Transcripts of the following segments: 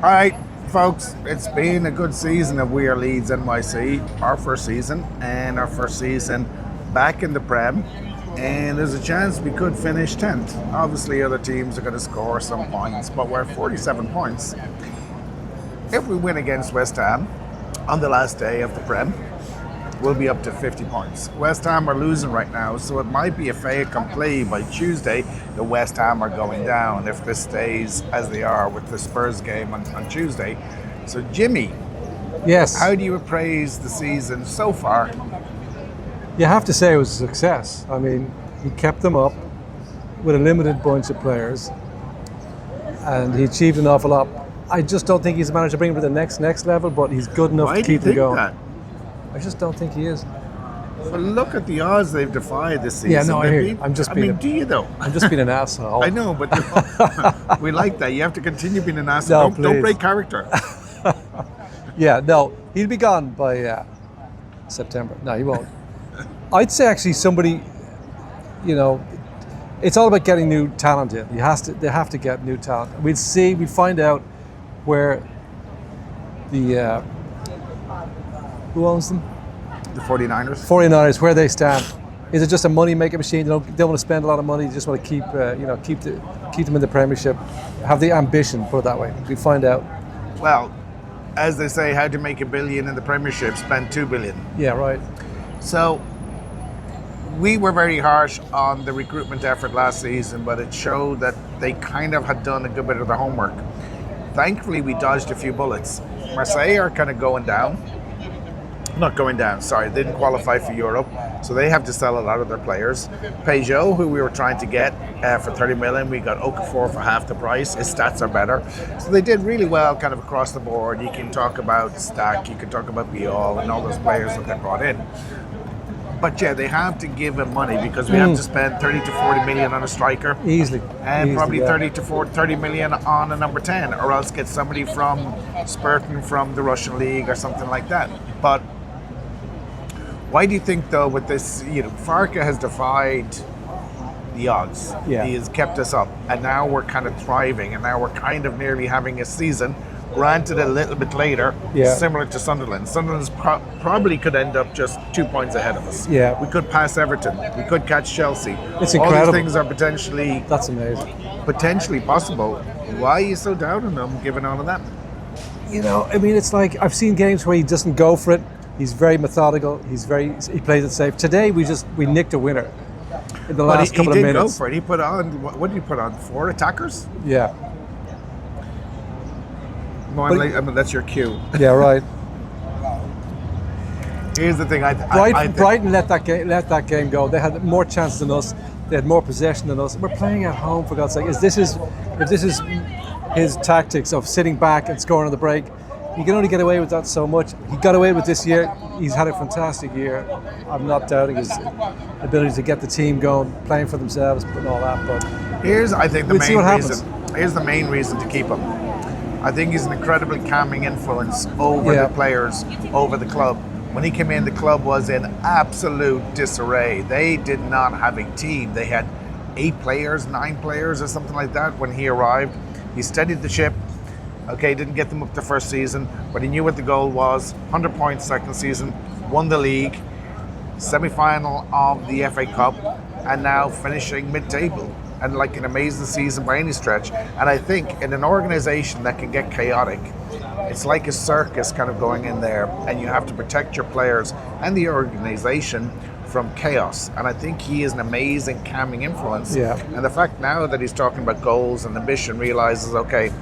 All right, folks, it's been a good season of We Are Leeds NYC, our first season, and our first season back in the Prem. And there's a chance we could finish 10th. Obviously, other teams are going to score some points, but we're at 47 points. If we win against West Ham on the last day of the Prem, we'll be up to 50 points. West Ham are losing right now, so it might be a fait accompli by Tuesday. The West Ham are going down if this stays as they are with the Spurs game on Tuesday. So, Jimmy, Yes, how do you appraise the season so far? you have to say it was a success. I mean, he kept them up with a limited bunch of players, and he achieved an awful lot. I just don't think he's managed to bring them to the next level, but he's good enough Why to do you keep them think going. that? I just don't think he is. Well, look at the odds they've defied this season. Yeah, no, I hear They've you. been- I'm just I being mean, do you though? I'm just being an asshole. I know, but we like that. You have to continue being an asshole. No, Don't please. break character. Yeah, no, he'll be gone by September. No, he won't. I'd say actually somebody, it's all about getting new talent in. They have to get new talent. We'd find out where the who owns them? The 49ers. 49ers, where they stand. Is it just a money-making machine? They don't want to spend a lot of money. They just want to keep them in the Premiership. Have the ambition, put it that way. We find out. Well, as they say, how to make $1 billion in the Premiership, spend $2 billion. Yeah, right. So we were very harsh on the recruitment effort last season, but it showed that they kind of had done a good bit of the homework. Thankfully, we dodged a few bullets. Marseille are kind of going down. Not going down, sorry, they didn't qualify for Europe, so they have to sell a lot of their players. Peugeot, who we were trying to get for 30 million, we got Okafor for half the price. His stats are better. So they did really well kind of across the board. You can talk about Stack, you can talk about Biol and all those players that they brought in. But yeah, they have to give him money because we have to spend 30 to 40 million on a striker. Easily. And probably yeah. 30 million on a number 10, or else get somebody from Spurton from the Russian league or something like that. But why do you think, though, with this, Farke has defied the odds. Yeah. He has kept us up, and now we're kind of thriving, and now we're kind of nearly having a season, granted a little bit later, similar to Sunderland. Sunderland's probably could end up just 2 points ahead of us. Yeah. We could pass Everton. We could catch Chelsea. It's All incredible. these things are potentially That's amazing. possible. Why are you so down on them, given all of that? It's like I've seen games where he doesn't go for it. He's very methodical. He plays it safe. Today we nicked a winner in the last couple of minutes. He did go for it. He put on, what did he put on? 4 attackers? Yeah. No, that's your cue. Yeah, right. Here's the thing. Brighton let that game go. They had more chances than us. They had more possession than us. We're playing at home, for God's sake. If this is his tactics of sitting back and scoring on the break, you can only get away with that so much. He got away with this year. He's had a fantastic year. I'm not doubting his ability to get the team going, playing for themselves, and all that. But here's, I think, the we'll see main what reason. Here's the main reason to keep him. I think he's an incredibly calming influence over the players, over the club. When he came in, the club was in absolute disarray. They did not have a team. They had 8 players, 9 players, or something like that when he arrived. He steadied the ship. Okay, didn't get them up the first season, but he knew what the goal was. 100 points second season, won the league, semi-final of the FA Cup, and now finishing mid-table. And like an amazing season by any stretch. And I think in an organization that can get chaotic, it's like a circus kind of going in there, and you have to protect your players and the organization from chaos. And I think he is an amazing calming influence. Yeah. And the fact now that he's talking about goals and ambition, realizes, okay,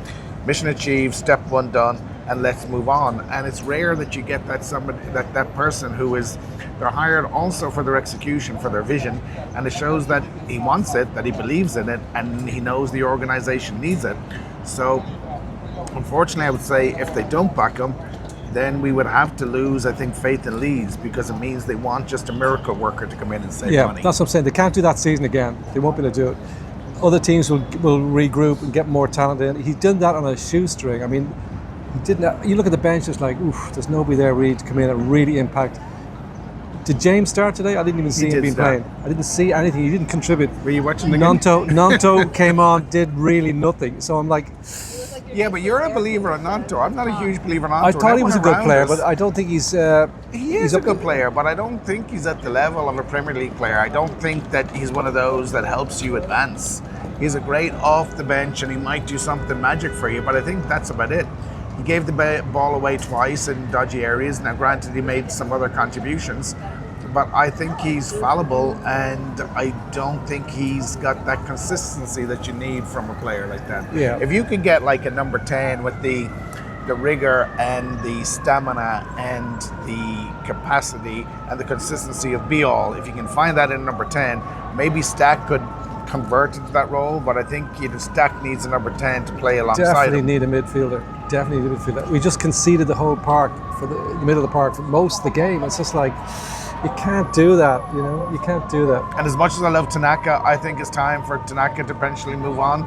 mission achieved, step 1 done, and let's move on. And it's rare that you get that person who is, they're hired also for their execution, for their vision, and it shows that he wants it, that he believes in it, and he knows the organization needs it. So unfortunately, I would say if they don't back him, then we would have to lose, I think, faith in Leeds, because it means they want just a miracle worker to come in and save money. Yeah, that's what I'm saying. They can't do that season again. They won't be able to do it. Other teams will regroup and get more talent in. He did that on a shoestring. I mean, he didn't. You look at the bench, it's like, oof, there's nobody there really to come in and really impact. Did James start today? I didn't even see him being playing. I didn't see anything. He didn't contribute. Were you watching the game? Nanto came on, did really nothing. So I'm like, Yeah, but you're a believer in Nanto. I'm not a huge believer in Nanto. I thought he was a good player, but but I don't think he's. he is a good player, but I don't think he's at the level of a Premier League player. I don't think that he's one of those that helps you advance. He's a great off the bench, and he might do something magic for you, but I think that's about it. He gave the ball away twice in dodgy areas. Now, granted, he made some other contributions, but I think he's fallible, and I don't think he's got that consistency that you need from a player like that. Yeah. If you can get like a number 10 with the rigor and the stamina and the capacity and the consistency of be-all, if you can find that in number 10, maybe Stack could convert into that role, but I think Stack needs a number 10 to play alongside definitely him. need a midfielder. Definitely need a midfielder. We just conceded the whole park for the middle of the park for most of the game. It's just like, you can't do that, you know? You can't do that. And as much as I love Tanaka, I think it's time for Tanaka to eventually move on.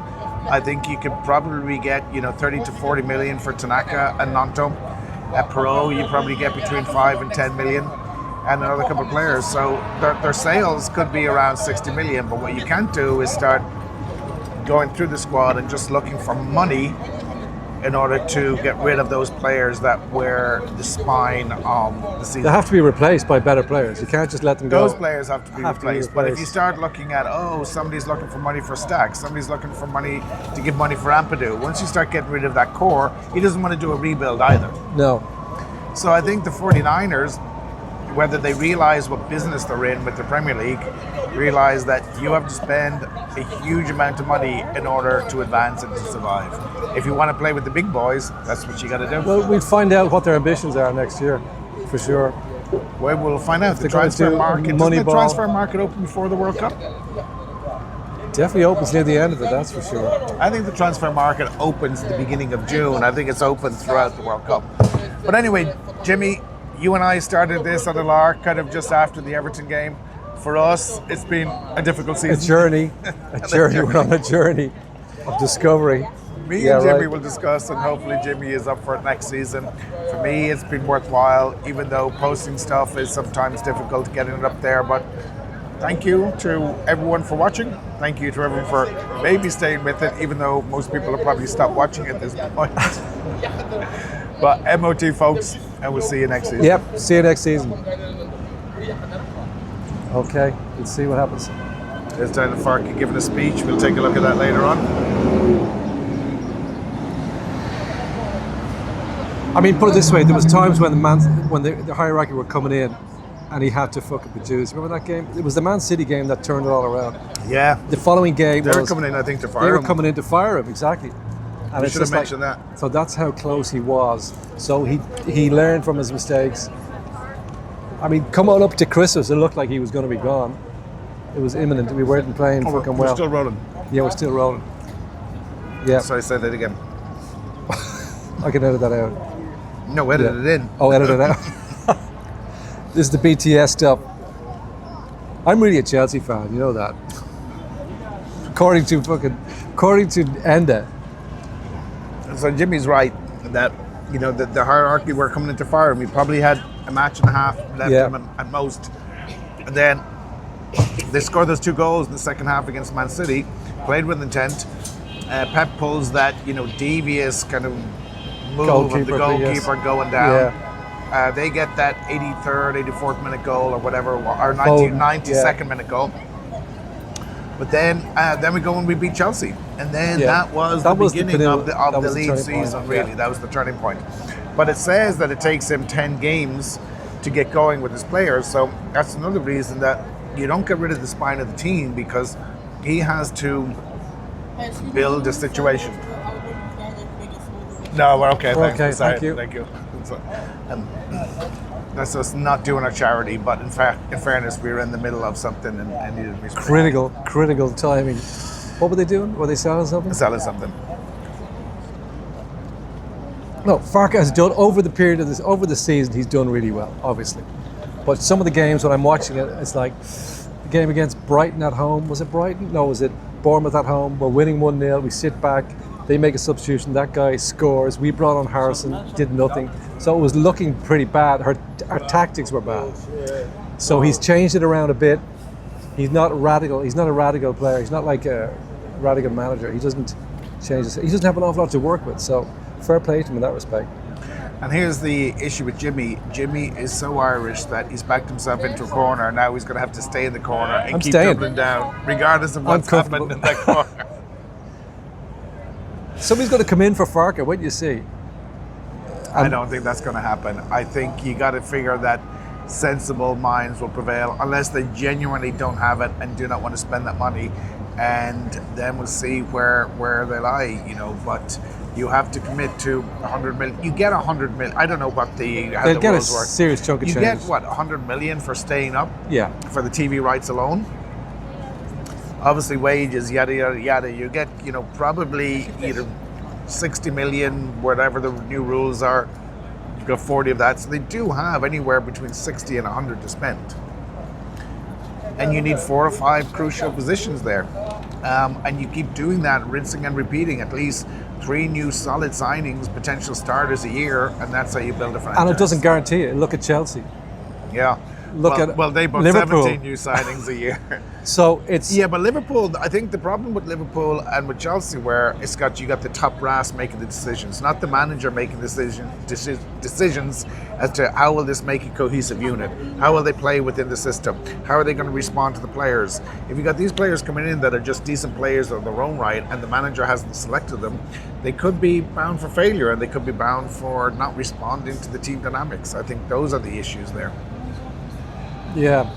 I think you could probably get, 30 to 40 million for Tanaka and Nanto. At Pro, you probably get between 5 and 10 million, and another couple of players. So their sales could be around 60 million, but what you can't do is start going through the squad and just looking for money in order to get rid of those players that were the spine of the season. They have to be replaced by better players. You can't just let them go. Those players have to be replaced. But if you start looking at, somebody's looking for money for Stack, somebody's looking for money to give money for Ampadu, once you start getting rid of that core, he doesn't want to do a rebuild either. No. So I think the 49ers, whether they realize what business they're in with the Premier League, realize that you have to spend a huge amount of money in order to advance and to survive. If you want to play with the big boys, that's what you got to do. Well, we'll find out what their ambitions are next year, for sure. Well, we'll find out. The They're going to transfer do market, doesn't the transfer market open before the World Cup? Definitely opens near the end of it, that's for sure. I think the transfer market opens at the beginning of June. I think it's open throughout the World Cup. But anyway, Jimmy, you and I started this on the lark kind of just after the Everton game. For us, it's been a difficult season. A journey. We're on a journey of discovery. Me and Jimmy will discuss, and hopefully Jimmy is up for it next season. For me, it's been worthwhile, even though posting stuff is sometimes difficult getting it up there. But thank you to everyone for watching. Thank you to everyone for maybe staying with it, even though most people have probably stopped watching at this point. But MOT, folks, and we'll see you next season. Yep, see you next season. Okay, let's see what happens. There's Daniel Farke giving a speech. We'll take a look at that later on. I mean, put it this way: there was times when the hierarchy were coming in, and he had to fucking produce. Remember that game? It was the Man City game that turned it all around. Yeah. The following game, they were coming in, I think, to fire him. They were coming in to fire him, exactly. And we should have mentioned that. So that's how close he was. So he learned from his mistakes. I mean, coming up to Christmas, it looked like he was going to be gone. It was imminent. We weren't playing fucking well. We're still rolling. Yeah, we're still rolling. Yeah. So I said that again. I can edit that out. No, edit it in. Oh, edit it out. This is the BTS stuff. I'm really a Chelsea fan, you know that. According to Enda. So Jimmy's right that the hierarchy were coming into fire, and we probably had a match and a half left at most. And then they scored those 2 goals in the second half against Man City, played with intent. Pep pulls that devious kind of move of the goalkeeper going down. Yeah. They get that 83rd, 84th minute goal or whatever, or 92nd minute goal. But then we go and we beat Chelsea, and then that was the beginning of the Leeds season. Really, that was the turning point. But it says that it takes him 10 games to get going with his players, so that's another reason that you don't get rid of the spine of the team, because he has to build a situation. No, we're okay. Thank you. Thank you. That's us not doing our charity, but in fairness, we were in the middle of something and needed to be critical timing. What were they doing? Were they selling something? Selling something. No, Farke has done over the season. He's done really well, obviously. But some of the games when I'm watching it, it's like the game against Brighton at home. Was it Brighton? No, was it Bournemouth at home? We're winning 1-0. We sit back. They make a substitution. That guy scores. We brought on Harrison. Did nothing. So it was looking pretty bad. Our tactics were bad. So he's changed it around a bit. He's not radical. He's not a radical player. He's not like a radical manager. He doesn't. changes. He doesn't have an awful lot to work with, so fair play to him in that respect. And here's the issue with Jimmy. Jimmy is so Irish that he's backed himself into a corner. Now he's going to have to stay in the corner and I'm keep staying. dribbling down, regardless of what's happened in that corner. Somebody's going to come in for Farke. What do you see? I don't think that's going to happen. I think you got to figure that sensible minds will prevail, unless they genuinely don't have it and do not want to spend that money, and then we'll see where they lie. But you have to commit to 100 million. You get 100 million. I don't know what how they'll the get rules a work. serious chunk of You change. get what, 100 million for staying up? Yeah. For the TV rights alone. Obviously wages, yada yada yada. You get probably either 60 million, whatever the new rules are. You've got 40 of that, so they do have anywhere between 60 and 100 to spend. And you need 4 or 5 crucial positions there. And you keep doing that, rinsing and repeating, at least 3 new solid signings, potential starters a year, and that's how you build a franchise. And it doesn't guarantee it. Look at Chelsea. Yeah. Well, they bought Liverpool. 17 new signings a year. So it's... Yeah, but Liverpool, I think the problem with Liverpool and with Chelsea, where you got the top brass making the decisions, not the manager making decisions as to how will this make a cohesive unit, how will they play within the system, how are they going to respond to the players. If you got these players coming in that are just decent players of their own right, and the manager hasn't selected them, they could be bound for failure, and they could be bound for not responding to the team dynamics. I think those are the issues there. Yeah.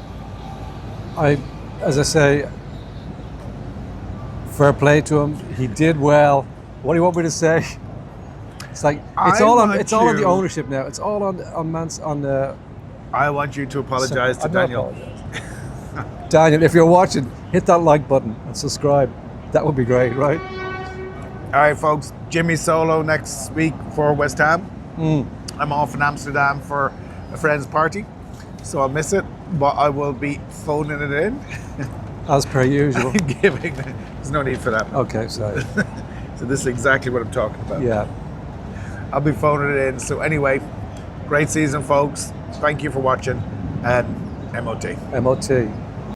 As I say, fair play to him. He did well. What do you want me to say? It's like it's all on the ownership now. It's all on the. I want you to apologize to Daniel. Daniel, if you're watching, hit that like button and subscribe. That would be great, right? All right, folks. Jimmy solo next week for West Ham. I'm off in Amsterdam for a friend's party, so I'll miss it. But I will be phoning it in. As per usual. There's no need for that. Okay, sorry. So this is exactly what I'm talking about. Yeah. I'll be phoning it in. So anyway, great season, folks. Thank you for watching. And MOT. MOT.